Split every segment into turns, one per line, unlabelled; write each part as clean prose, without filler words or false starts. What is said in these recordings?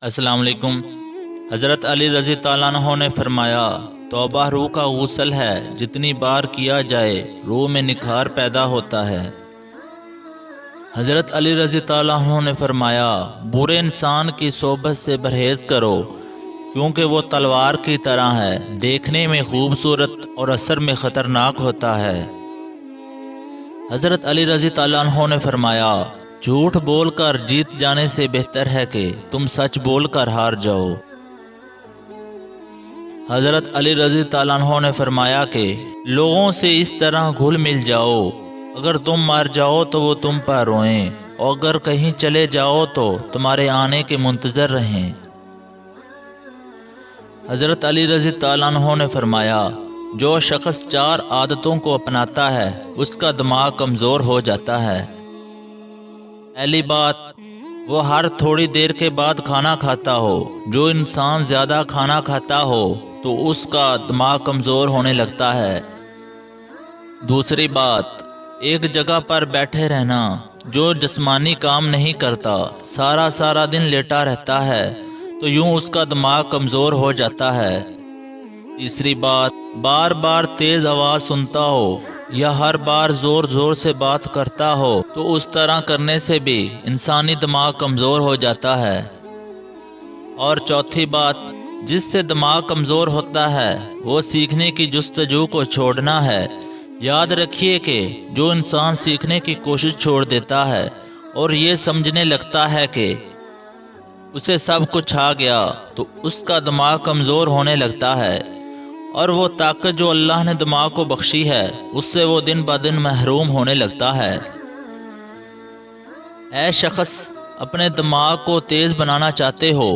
السلام علیکم۔ حضرت علی رضی تعالیٰ عنہ نے فرمایا، توبہ روح کا غسل ہے، جتنی بار کیا جائے روح میں نکھار پیدا ہوتا ہے۔ حضرت علی رضی تعالیٰ عنہ نے فرمایا، برے انسان کی صحبت سے پرہیز کرو، کیونکہ وہ تلوار کی طرح ہے، دیکھنے میں خوبصورت اور اثر میں خطرناک ہوتا ہے۔ حضرت علی رضی تعالیٰ عنہ نے فرمایا، جھوٹ بول کر جیت جانے سے بہتر ہے کہ تم سچ بول کر ہار جاؤ۔ حضرت علی رضی تعالیٰ عنہ نے فرمایا کہ لوگوں سے اس طرح گھل مل جاؤ، اگر تم مر جاؤ تو وہ تم پر روئیں، اور اگر کہیں چلے جاؤ تو تمہارے آنے کے منتظر رہیں۔ حضرت علی رضی تعالیٰ عنہ نے فرمایا، جو شخص 4 عادتوں کو اپناتا ہے اس کا دماغ کمزور ہو جاتا ہے۔ پہلی بات، وہ ہر تھوڑی دیر کے بعد کھانا کھاتا ہو۔ جو انسان زیادہ کھانا کھاتا ہو تو اس کا دماغ کمزور ہونے لگتا ہے۔ دوسری بات، ایک جگہ پر بیٹھے رہنا۔ جو جسمانی کام نہیں کرتا، سارا دن لیٹا رہتا ہے، تو یوں اس کا دماغ کمزور ہو جاتا ہے۔ تیسری بات، بار بار تیز آواز سنتا ہو یا ہر بار زور سے بات کرتا ہو تو اس طرح کرنے سے بھی انسانی دماغ کمزور ہو جاتا ہے۔ اور چوتھی بات، جس سے دماغ کمزور ہوتا ہے وہ سیکھنے کی جستجو کو چھوڑنا ہے۔ یاد رکھیے کہ جو انسان سیکھنے کی کوشش چھوڑ دیتا ہے اور یہ سمجھنے لگتا ہے کہ اسے سب کچھ آ گیا تو اس کا دماغ کمزور ہونے لگتا ہے، اور وہ طاقت جو اللہ نے دماغ کو بخشی ہے اس سے وہ دن بدن محروم ہونے لگتا ہے۔ اے شخص، اپنے دماغ کو تیز بنانا چاہتے ہو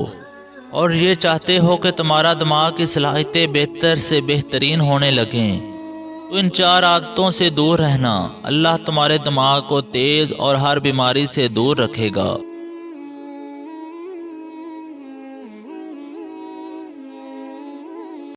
اور یہ چاہتے ہو کہ تمہارا دماغ کی صلاحیتیں بہتر سے بہترین ہونے لگیں، تو ان 4 عادتوں سے دور رہنا۔ اللہ تمہارے دماغ کو تیز اور ہر بیماری سے دور رکھے گا۔